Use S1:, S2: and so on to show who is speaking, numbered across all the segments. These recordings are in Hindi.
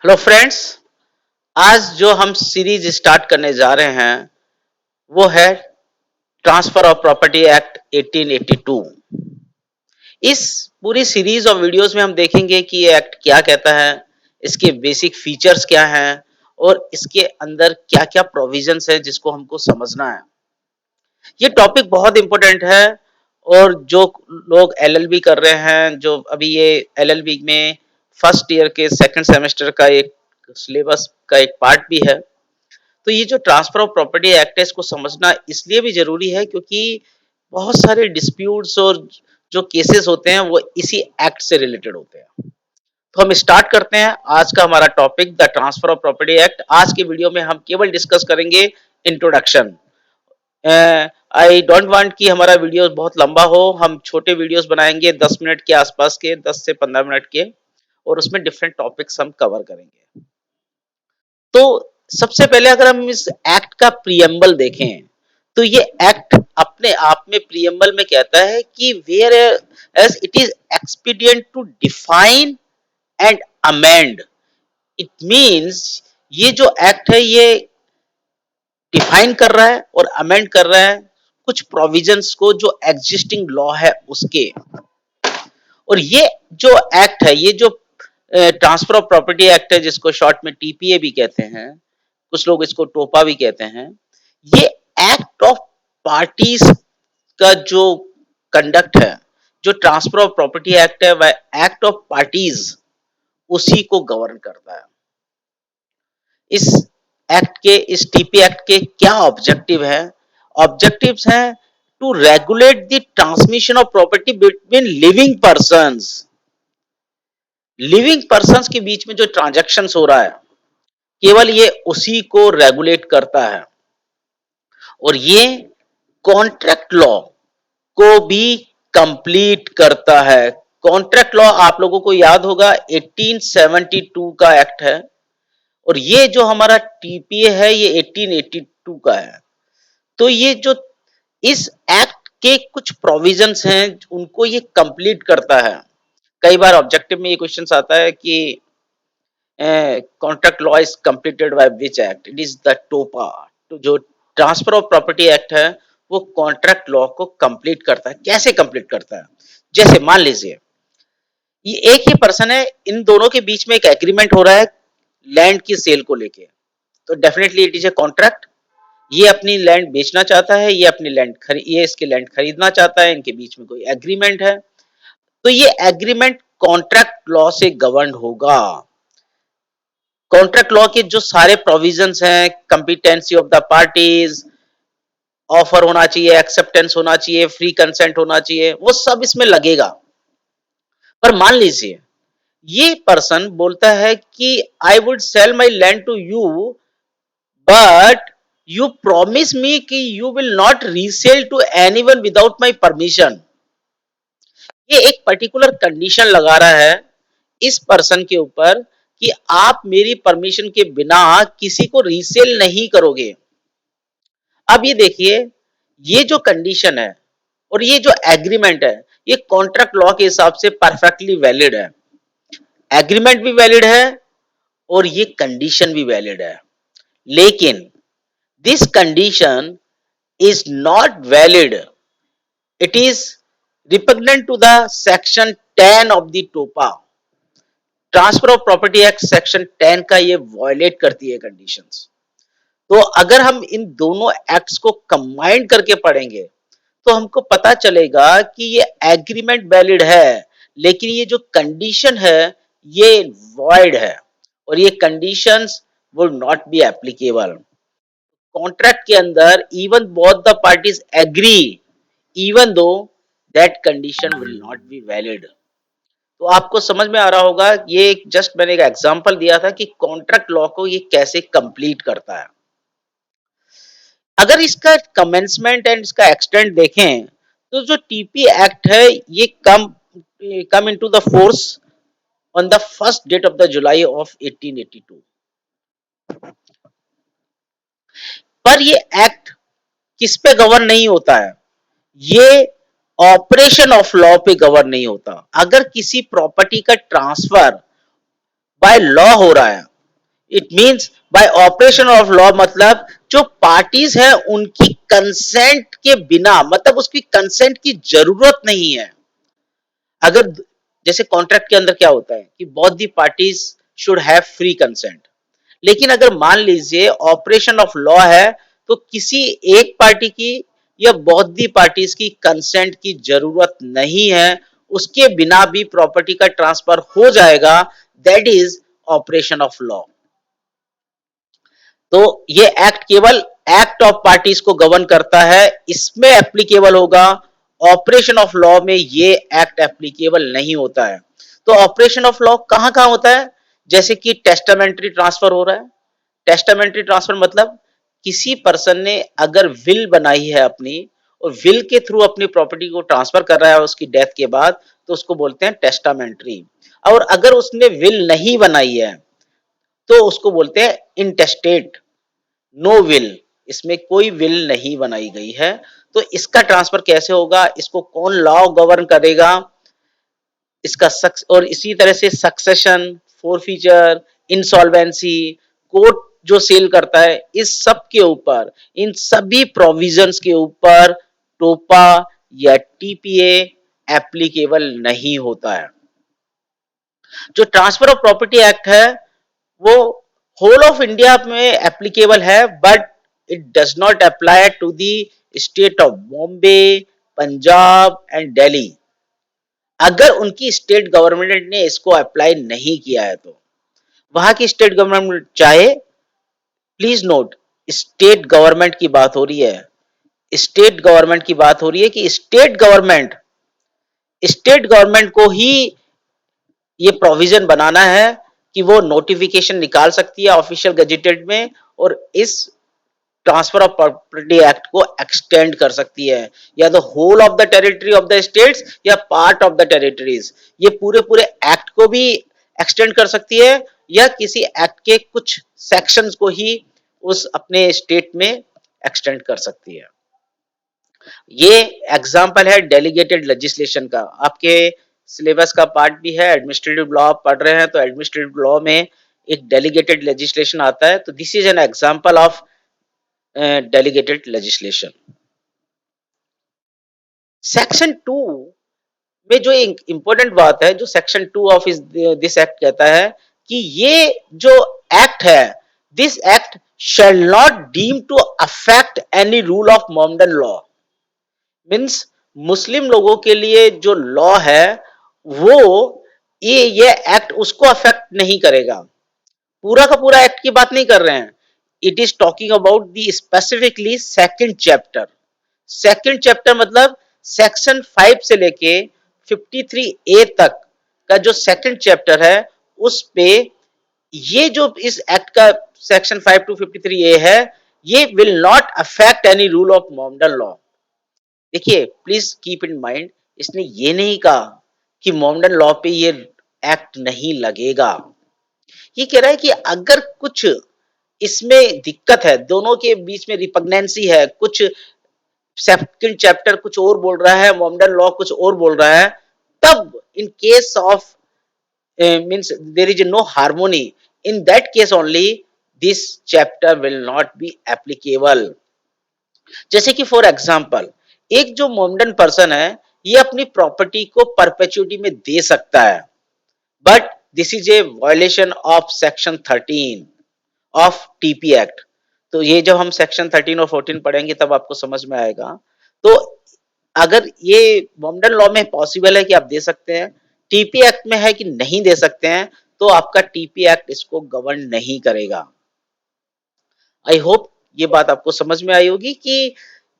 S1: Hello friends. आज जो हम सीरीज स्टार्ट करने जा रहे हैं वो है ट्रांसफर ऑफ प्रॉपर्टी एक्ट 1882। इस पूरी सीरीज ऑफ वीडियोस में हम देखेंगे कि ये एक्ट क्या कहता है, इसके बेसिक फीचर्स क्या हैं और इसके अंदर क्या-क्या प्रोविजंस है जिसको हमको समझना है। ये टॉपिक बहुत इंपॉर्टेंट है और जो लोग एलएलबी कर रहे हैं, जो अभी ये एलएलबी में फर्स्ट ईयर के सेकंड सेमेस्टर का एक सिलेबस का एक पार्ट भी है। तो ये जो ट्रांसफर ऑफ प्रॉपर्टी एक्ट है इसको समझना इसलिए भी ज़रूरी है क्योंकि बहुत सारे डिस्प्यूट्स और जो केसेस होते हैं वो इसी एक्ट से रिलेटेड होते हैं। तो हम स्टार्ट करते हैं आज का हमारा topic the transfer of property act. आज के वीडियो में हम केवल डिस्कस करेंगे इंट्रोडक्शन। आई डोंट वांट कि हमारा वीडियो बहुत लंबा हो। हम छोटे वीडियोस बनाएंगे 10 मिनट के आसपास के, 10 से 15 मिनट के, और उसमें डिफरेंट टॉपिक्स हम कवर करेंगे। तो सबसे पहले अगर हम इस एक्ट का प्रीएम्बल देखें तो ये एक्ट अपने आप में प्रीएम्बल में कहता है कि whereas it is expedient to define and amend. It means ये जो एक्ट है ये डिफाइन कर रहा है और अमेंड कर रहा है कुछ प्रोविजंस को जो एग्जिस्टिंग लॉ है उसके। और ये जो एक्ट है, ये जो ट्रांसफर ऑफ प्रॉपर्टी एक्ट है जिसको शॉर्ट में टीपीए भी कहते हैं, कुछ लोग इसको टोपा भी कहते हैं, ये एक्ट ऑफ पार्टीज का जो कंडक्ट है, जो ट्रांसफर ऑफ प्रॉपर्टी एक्ट है वह एक्ट ऑफ पार्टीज उसी को गवर्न करता है। इस एक्ट के, इस टीपी एक्ट के क्या ऑब्जेक्टिव है? ऑब्जेक्टिव्स हैं to regulate the transmission of property between living persons. Living persons के बीच में जो ट्रांजैक्शंस हो रहा है केवल ये उसी को रेगुलेट करता है। और ये कॉन्ट्रैक्ट लॉ को भी कंप्लीट करता है। कॉन्ट्रैक्ट लॉ आप लोगों को याद होगा 1872 का एक्ट है और ये जो हमारा टीपीए है ये 1882 का है। तो ये जो इस एक्ट के कुछ प्रोविजंस हैं उनको ये कंप्लीट करता है। कई बार ऑब्जेक्टिव में ये क्वेश्चंस आता है कि contract law is completed by which act? It is the टोपा। तो जो ट्रांसफर ऑफ प्रॉपर्टी एक्ट है वो कॉन्ट्रैक्ट लॉ को कंप्लीट करता है। कैसे कंप्लीट करता है? जैसे मान लीजिए ये एक ही पर्सन है, इन दोनों के बीच में एक एग्रीमेंट हो रहा है लैंड की सेल को लेके, तो definitely it is a contract. ये अपनी लैंड बेचना चाहता है, ये अपनी लैंड ये इसके लैंड खरीदना चाहता है, इनके बीच में कोई एग्रीमेंट है, तो ये एग्रीमेंट कॉन्ट्रैक्ट लॉ से गवर्न होगा। कॉन्ट्रैक्ट लॉ के जो सारे प्रोविजंस हैं, competency of the parties, offer होना चाहिए, एक्सेप्टेंस होना चाहिए, फ्री कंसेंट होना चाहिए, वो सब इसमें लगेगा। पर मान लीजिए ये पर्सन बोलता है कि I would sell my land to you but you promise me कि you will not resell to anyone without my permission. ये एक पर्टिकुलर कंडीशन लगा रहा है इस पर्सन के ऊपर कि आप मेरी परमिशन के बिना किसी को रीसेल नहीं करोगे। अब ये देखिए, ये जो कंडीशन है और ये जो एग्रीमेंट है ये कॉन्ट्रैक्ट लॉ के हिसाब से परफेक्टली वैलिड है। एग्रीमेंट भी वैलिड है और ये कंडीशन भी वैलिड है। लेकिन this condition is not valid, it is repugnant to the section 10 of the TOPA. Transfer of property act section 10 का ये वायलेट करती है कंडीशंस। तो अगर हम इन दोनों एक्ट्स को कंबाइन करके पढ़ेंगे तो हमको पता चलेगा कि ये एग्रीमेंट वैलिड है लेकिन ये जो कंडीशन है ये वॉइड है और ये conditions would not be applicable. Contract के अंदर even both the parties agree even though that condition will not be valid. तो आपको समझ में आ रहा होगा, ये जस्ट मैंने एक एग्जांपल दिया था कि कॉन्ट्रैक्ट लॉ को ये कैसे कंप्लीट करता है। अगर इसका कमेंसमेंट एंड इसका एक्सटेंट देखें तो जो टीपी एक्ट है ये come into the force on the first date of the July of 1882। पर ये एक्ट किस पे गवर्न नहीं होता है? ये ऑपरेशन ऑफ लॉ पे गवर्न नहीं होता। अगर किसी प्रॉपर्टी का ट्रांसफर बाय लॉ हो रहा है it means by operation of law मतलब जो पार्टीज है उनकी कंसेंट के बिना, मतलब उसकी कंसेंट की जरूरत नहीं है। अगर जैसे कॉन्ट्रैक्ट के अंदर क्या होता है कि both the parties should have free consent, लेकिन अगर मान लीजिए ऑपरेशन ऑफ लॉ है तो किसी एक पार्टी की या बोथ दी पार्टीज की कंसेंट की जरूरत नहीं है, उसके बिना भी प्रॉपर्टी का ट्रांसफर हो जाएगा। That is operation of law. तो ये एक्ट केवल एक्ट ऑफ पार्टीज को गवर्न करता है, इसमें एप्लीकेबल होगा। ऑपरेशन ऑफ लॉ में ये एक्ट एप्लीकेबल नहीं होता है। तो ऑपरेशन ऑफ लॉ कहां कहां होता है? जैसे कि टेस्टामेंट्री ट्रांसफर हो रहा है। टेस्टामेंट्री ट्रांसफर मतलब किसी पर्सन ने अगर विल बनाई है अपनी, और विल के थ्रू अपनी प्रॉपर्टी को ट्रांसफर कर रहा है उसकी डेथ के बाद, तो उसको बोलते हैं टेस्टामेंट्री। और अगर उसने विल नहीं बनाई है तो उसको बोलते हैं इंटेस्टेट, नो विल, इसमें कोई विल नहीं बनाई गई है। तो इसका ट्रांसफर कैसे होगा, इसको कौन लॉ गवर्न करेगा, इसका सक्स और इसी तरह से सक्सेशन, फोरफीचर, इंसॉल्वेंसी, कोर्ट जो सेल करता है, इस सब के ऊपर, इन सभी प्रोविजंस के ऊपर टोपा या टीपीए एप्लीकेबल नहीं होता है। जो ट्रांसफर ऑफ प्रॉपर्टी एक्ट है वो होल ऑफ इंडिया में एप्लीकेबल है, but it does not apply to the state of Bombay, Punjab and Delhi. अगर उनकी स्टेट गवर्नमेंट ने इसको अप्लाई नहीं किया है तो वहां की स्टेट गवर्नमेंट चाहे, प्लीज नोट, स्टेट गवर्नमेंट की बात हो रही है, स्टेट गवर्नमेंट की बात हो रही है कि स्टेट गवर्नमेंट को ही ये प्रोविजन बनाना है कि वो नोटिफिकेशन निकाल सकती है ऑफिशियल गजेटेड में, और इस ट्रांसफर ऑफ प्रॉपर्टी एक्ट को एक्सटेंड कर सकती है, या the whole of the territory of the states या पार्ट ऑफ द टेरिटरीज। ये पूरे पूरे एक्ट को भी एक्सटेंड कर सकती है, या किसी एक्ट के कुछ सेक्शंस को ही उस अपने स्टेट में एक्सटेंड कर सकती है। ये एग्जाम्पल है डेलीगेटेड लेजिस्लेशन का। आपके सिलेबस का पार्ट भी है, एडमिनिस्ट्रेटिव लॉ पढ़ रहे हैं तो एडमिनिस्ट्रेटिव लॉ में एक डेलीगेटेड लेजिस्लेशन आता है, तो this is an example of delegated legislation. Section 2 में जो इंपॉर्टेंट बात है, जो सेक्शन 2 ऑफ दिस एक्ट कहता है कि ये जो एक्ट है, this act shall not deem to affect any rule of Mohammedan law. Means Muslim लोगों के लिए जो लॉ है वो, ये एक्ट उसको अफेक्ट नहीं करेगा। पूरा का पूरा एक्ट की बात नहीं कर रहे हैं, it is talking about the specifically second chapter. Second chapter मतलब सेक्शन 5 से लेके 53A तक का जो सेकंड चैप्टर है, उस पे ये जो इस एक्ट का सेक्शन 5 टू 53A है, ये will not affect any rule of Mohammedan law. देखिए प्लीज कीप इन माइंड, इसने ये नहीं कहा कि मोमडन लॉ पे ये एक्ट नहीं लगेगा। ये कह रहा है कि अगर कुछ इसमें दिक्कत है, दोनों के बीच में रिपग्नेंसी है, कुछ सेकंड चैप्टर कुछ और बोल रहा है, मोमडन लॉ कुछ और बोल रहा है, तब in case of means there is no harmony, in that case only this chapter will not be applicable. जैसे कि फॉर एग्जांपल, एक जो मोमडन पर्सन है, ये अपनी प्रॉपर्टी को परपेचुइटी में दे सकता है, but this is a violation of section 13 of TP act. तो ये जब हम सेक्शन 13 और 14 पढ़ेंगे तब आपको समझ में आएगा। तो अगर ये मोमडन लॉ में पॉसिबल है कि आप दे सकते हैं, टीपी एक्ट में है कि नहीं दे सकते हैं, तो आपका टीपी एक्ट इसको गवर्न नहीं करेगा। आई होप ये बात आपको समझ में आई होगी कि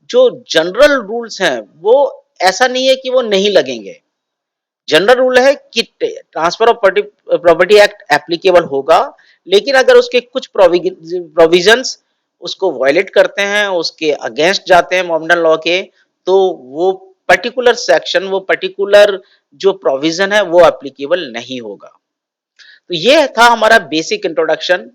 S1: जो जनरल रूल्स हैं वो ऐसा नहीं है कि वो नहीं लगेंगे। जनरल रूल है कि transfer of property act applicable होगा, लेकिन अगर उसके कुछ प्रोविजंस उसको वायलेट करते हैं, उसके अगेंस्ट जाते हैं मोमडन लॉ के, तो वो पर्टिकुलर सेक्शन, वो पर्टिकुलर जो प्रोविजन है वो एप्लीकेबल नहीं होगा। तो ये था हमारा बेसिक इंट्रोडक्शन।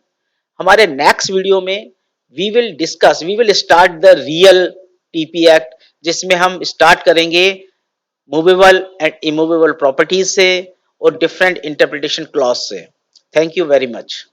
S1: हमारे नेक्स्ट वीडियो में we will start the real TP act, जिसमें हम स्टार्ट करेंगे मूवेबल एंड इमूवेबल प्रॉपर्टीज से और डिफरेंट इंटरप्रिटेशन क्लॉज से। Thank you very much.